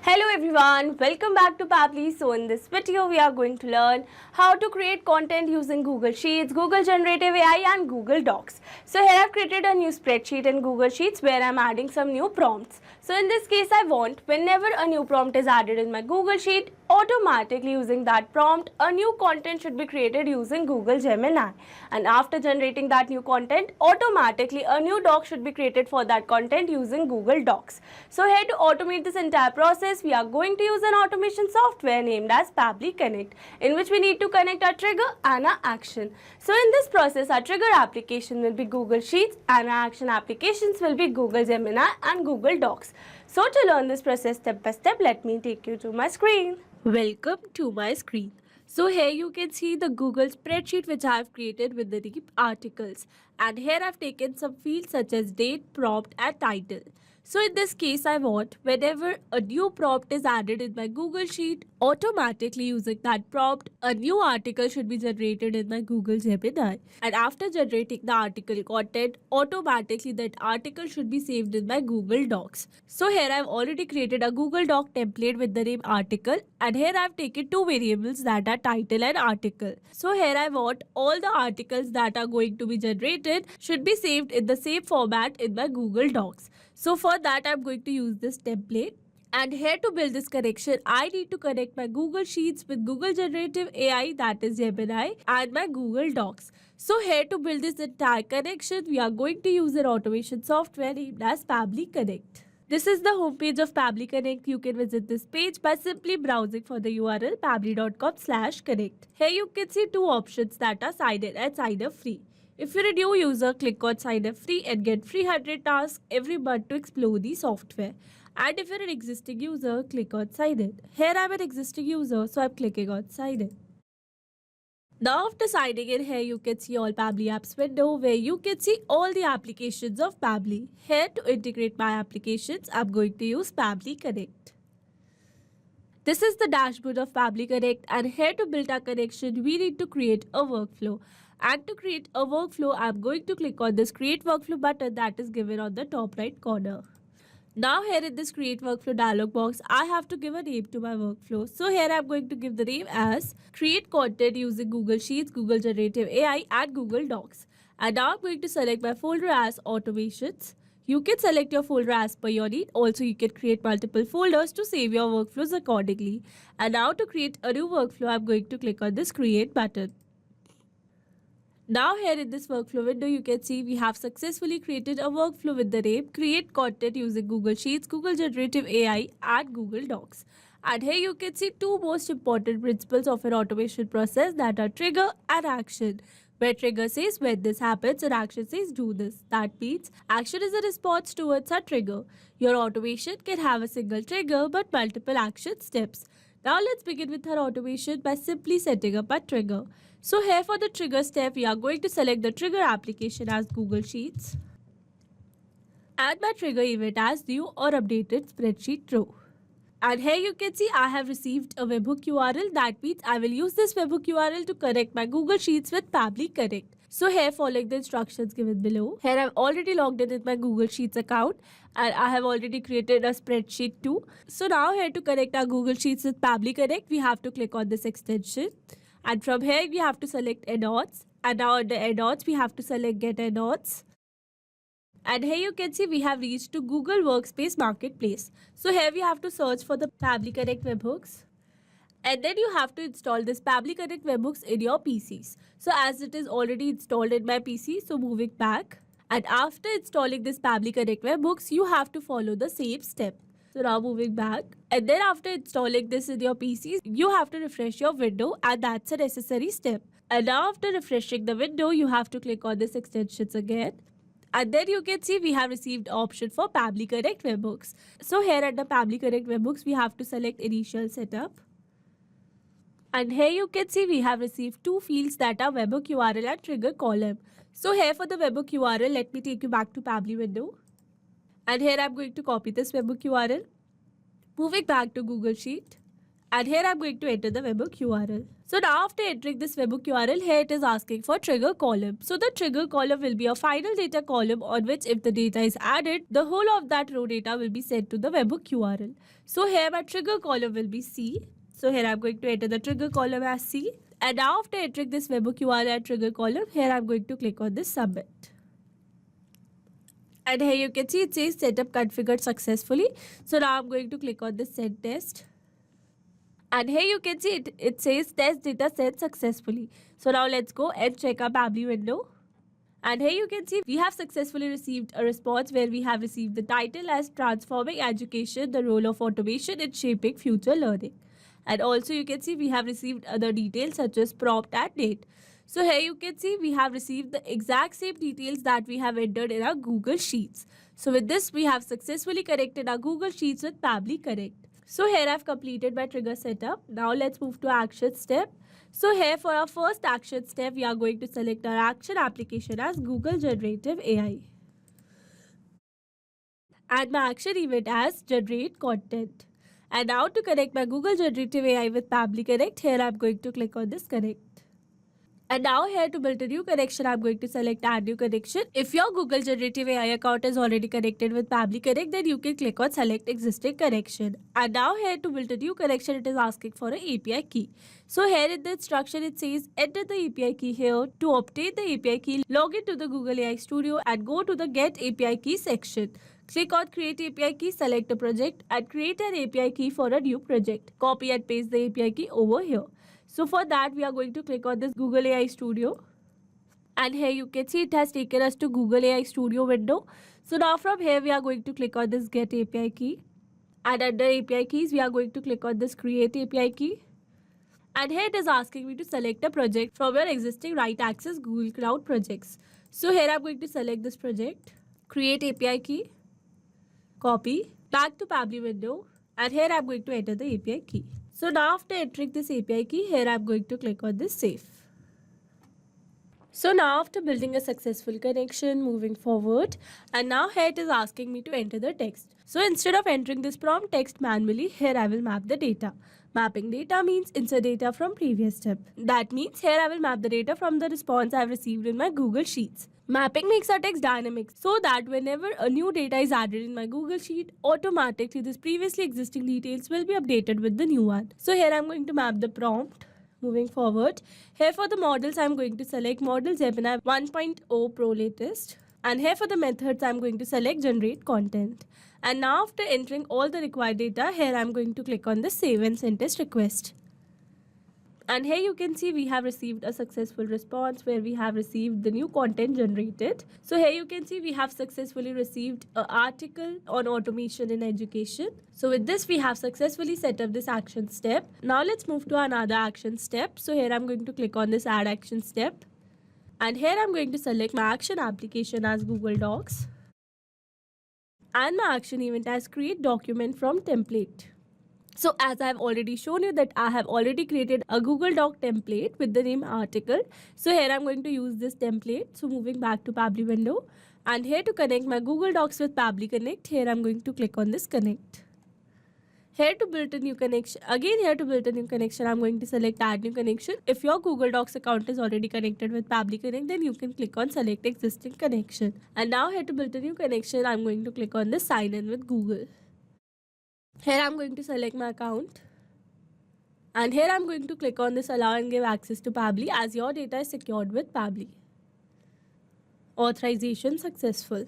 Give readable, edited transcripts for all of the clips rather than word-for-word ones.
Hello everyone, welcome back to Pabbly. So in this video we are going to learn how to create content using Google Sheets, Google Generative AI and Google Docs. So here I've created a new spreadsheet in Google Sheets where I'm adding some new prompts. So in this case I want whenever a new prompt is added in my Google Sheet, automatically using that prompt a new content should be created using Google Gemini, and after generating that new content automatically a new doc should be created for that content using Google Docs. So here to automate this entire process we are going to use an automation software named as Pabbly Connect, in which we need to connect our trigger and our action. So in this process our trigger application will be Google Sheets and our action applications will be Google Gemini and Google Docs. So to learn this process step by step, let me take you to my screen. Welcome to my screen. So here you can see the Google spreadsheet which I have created with the deep articles, and here I have taken some fields such as date, prompt and title. So in this case I want whenever a new prompt is added in my Google Sheet, automatically using that prompt a new article should be generated in my Google Gemini, and after generating the article content automatically that article should be saved in my Google Docs. So here I have already created a Google Doc template with the name article, and here I have taken two variables that are title and article. So here I want all the articles that are going to be generated should be saved in the same format in my Google Docs. So for that I'm going to use this template, and here to build this connection I need to connect my Google Sheets with Google Generative AI, that is Gemini, and my Google Docs. So here to build this entire connection we are going to use an automation software named as Pabbly Connect. This is the homepage of Pabbly Connect. You can visit this page by simply browsing for the URL pabbly.com/connect. Here you can see two options that are sign in and sign up free. If you're a new user, click on sign up free and get free 100 tasks every month to explore the software. And if you're an existing user, click on sign in. Here I'm an existing user, so I'm clicking on sign in. Now after signing in, here you can see all Pabbly apps window where you can see all the applications of Pabbly. Here to integrate my applications, I'm going to use Pabbly Connect. This is the dashboard of Pabbly Connect, and here to build our connection we need to create a workflow. And to create a workflow, I'm going to click on this create workflow button that is given on the top right corner. Now here in this create workflow dialog box, I have to give a name to my workflow. So here I'm going to give the name as create content using Google Sheets, Google Generative AI and Google Docs. And now I'm going to select my folder as automations. You can select your folder as per your need. Also, you can create multiple folders to save your workflows accordingly. And now to create a new workflow, I'm going to click on this create button. Now here in this workflow window, you can see we have successfully created a workflow with the name create content using Google Sheets, Google Generative AI and Google Docs. And here you can see two most important principles of an automation process, that are trigger and action. Where trigger says when this happens and action says do this. That means action is a response towards a trigger. Your automation can have a single trigger but multiple action steps. Now let's begin with our automation by simply setting up a trigger. So here for the trigger step, we are going to select the trigger application as Google Sheets, add my trigger event as new or updated spreadsheet row. And here you can see I have received a webhook URL. That means I will use this webhook URL to connect my Google Sheets with Pabbly Connect. So here, following the instructions given below, here I've already logged in with my Google Sheets account and I have already created a spreadsheet too. So now here to connect our Google Sheets with Pabbly Connect, we have to click on this extension. And from here we have to select add-ons, and now under add-ons we have to select get add-ons. And here you can see we have reached to Google Workspace Marketplace. So here we have to search for the Pabbly Connect webhooks. And then you have to install this Pabbly Connect webhooks in your PCs. So as it is already installed in my PC, so moving back. And after installing this Pabbly Connect webhooks, you have to follow the same step. So now moving back, and then after installing this in your PCs, you have to refresh your window, and that's a necessary step. And now after refreshing the window, you have to click on this extensions again. And then you can see we have received option for Pabbly Connect webhooks. So here under Pabbly Connect webhooks, we have to select initial setup. And here you can see we have received two fields that are webhook URL and trigger column. So here for the webhook URL, let me take you back to Pabbly window. And here I'm going to copy this webhook URL. Moving back to Google Sheet. And here I'm going to enter the webhook URL. So now after entering this webhook URL, here it is asking for trigger column. So the trigger column will be a final data column on which if the data is added, the whole of that row data will be sent to the webhook URL. So here my trigger column will be C. So here I'm going to enter the trigger column as C. And now after entering this webhook URL and trigger column, here I'm going to click on this submit. And here you can see it says setup configured successfully. So now I'm going to click on this send test. And here you can see it says test data sent successfully. So now let's go and check our Pabbly window. And here you can see we have successfully received a response where we have received the title as Transforming Education, the Role of Automation in Shaping Future Learning. And also you can see we have received other details such as prompt and date. So here you can see we have received the exact same details that we have entered in our Google Sheets. So with this we have successfully connected our Google Sheets with Pabbly Connect. So here I've completed my trigger setup. Now let's move to action step. So here for our first action step, we are going to select our action application as Google Generative AI. And my action event as generate content. And now to connect my Google Generative AI with Pabbly Connect, here I'm going to click on this connect. And now here to build a new connection, I'm going to select add new connection. If your Google Generative AI account is already connected with Pabbly Connect, then you can click on select existing connection. And now here to build a new connection, it is asking for an API key. So here in the instruction, it says enter the API key here. To obtain the API key, log into the Google AI Studio and go to the get API key section. Click on create API key, select a project and create an API key for a new project. Copy and paste the API key over here. So for that, we are going to click on this Google AI Studio. And here you can see it has taken us to Google AI Studio window. So now from here, we are going to click on this Get API Key. And under API Keys, we are going to click on this Create API Key. And here it is asking me to select a project from your existing right access Google Cloud projects. So here I'm going to select this project, Create API Key, copy, back to Pabbly window. And here I'm going to enter the API key. So now after entering this API key, here I'm going to click on this save. So now after building a successful connection, moving forward, and now here it is asking me to enter the text. So instead of entering this prompt text manually, here I will map the data. Mapping data means insert data from previous step. That means here I will map the data from the response I have received in my Google Sheets. Mapping makes our text dynamic so that whenever a new data is added in my Google Sheet, automatically this previously existing details will be updated with the new one. So here I'm going to map the prompt. Moving forward, here for the models, I'm going to select Model Gemini 1.0 Pro Latest. And here for the methods, I'm going to select Generate Content. And now after entering all the required data, here I'm going to click on the Save and Send Test Request. And here you can see we have received a successful response where we have received the new content generated. So here you can see we have successfully received an article on automation in education. So with this, we have successfully set up this action step. Now let's move to another action step. So here I'm going to click on this add action step. And here I'm going to select my action application as Google Docs. And my action event as create document from template. So as I have already shown you that I have already created a Google Doc template with the name article. So here I'm going to use this template. So moving back to Pabbly window, and here to connect my Google Docs with Pabbly Connect, here I'm going to click on this connect. Here to build a new connection, again here to build a new connection, I'm going to select add new connection. If your Google Docs account is already connected with Pabbly Connect, then you can click on select existing connection. And now here to build a new connection, I'm going to click on the sign in with Google. Here I'm going to select my account. And here I'm going to click on this allow and give access to Pabbly as your data is secured with Pabbly. Authorization successful.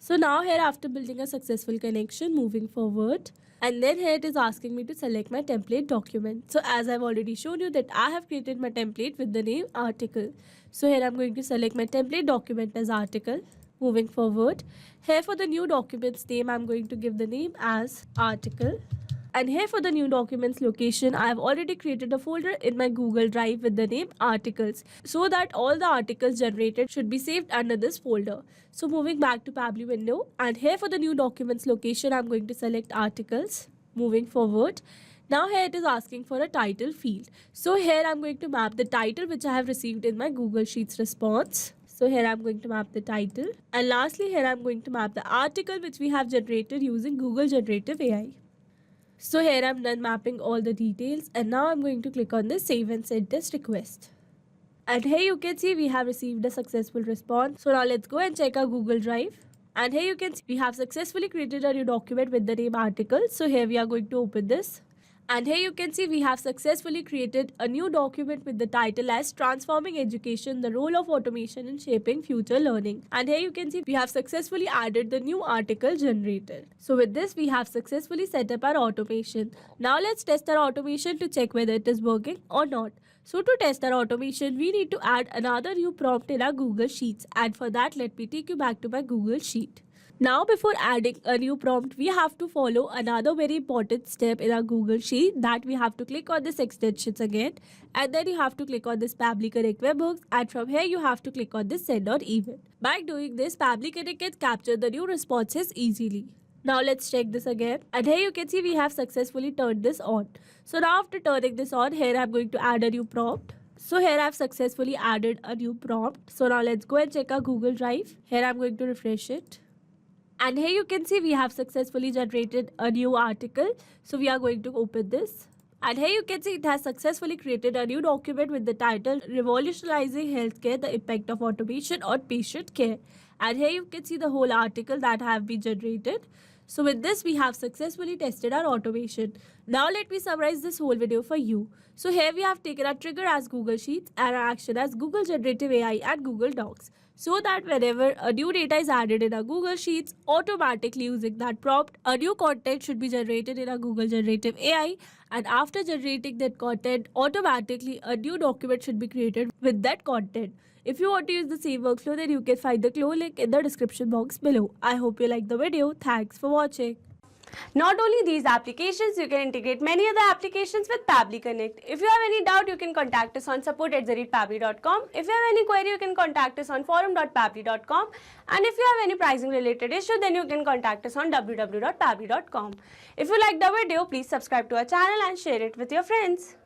So now here after building a successful connection, moving forward, and then here it is asking me to select my template document. So as I've already shown you that I have created my template with the name article. So here I'm going to select my template document as article. Moving forward, here for the new document's name, I'm going to give the name as article. And here for the new documents location, I have already created a folder in my Google Drive with the name articles, so that all the articles generated should be saved under this folder. So moving back to Pabbly window, and here for the new documents location, I'm going to select articles. Moving forward, now here it is asking for a title field. So here I'm going to map the title which I have received in my Google Sheets response. So here I'm going to map the title. And lastly, here I'm going to map the article which we have generated using Google Generative AI. So here I'm done mapping all the details, and now I'm going to click on this save and send test request. And here you can see we have received a successful response. So now let's go and check our Google Drive. And here you can see we have successfully created a new document with the name article. So here we are going to open this. And here you can see we have successfully created a new document with the title as Transforming Education, the Role of Automation in Shaping Future Learning. And here you can see we have successfully added the new article generated. So with this we have successfully set up our automation. Now let's test our automation to check whether it is working or not. So to test our automation, we need to add another new prompt in our Google Sheets. And for that, let me take you back to my Google Sheet. Now before adding a new prompt, we have to follow another very important step in our Google Sheet, that we have to click on this extensions again, and then you have to click on this Pabbly Connect webhooks, and from here you have to click on this send on event. By doing this, Pabbly Connect can capture the new responses easily. Now let's check this again, and here you can see we have successfully turned this on. So now after turning this on, here I'm going to add a new prompt. So here I've successfully added a new prompt. So now let's go and check our Google Drive. Here I'm going to refresh it. And here you can see we have successfully generated a new article. So we are going to open this. And here you can see it has successfully created a new document with the title Revolutionizing Healthcare, the Impact of Automation on Patient Care. And here you can see the whole article that have been generated. So with this we have successfully tested our automation. Now let me summarize this whole video for you. So here we have taken our trigger as Google Sheets and our action as Google Generative AI and Google Docs, so that whenever a new data is added in our Google Sheets, automatically using that prompt, a new content should be generated in our Google Generative AI, and after generating that content, automatically a new document should be created with that content. If you want to use the same workflow, then you can find the Flow link in the description box below. I hope you liked the video. Thanks for watching. Not only these applications, you can integrate many other applications with Pabbly Connect. If you have any doubt, you can contact us on support@pabbly.com. If you have any query, you can contact us on forum.pabbly.com. And if you have any pricing related issue, then you can contact us on www.pabbly.com. If you liked the video, please subscribe to our channel and share it with your friends.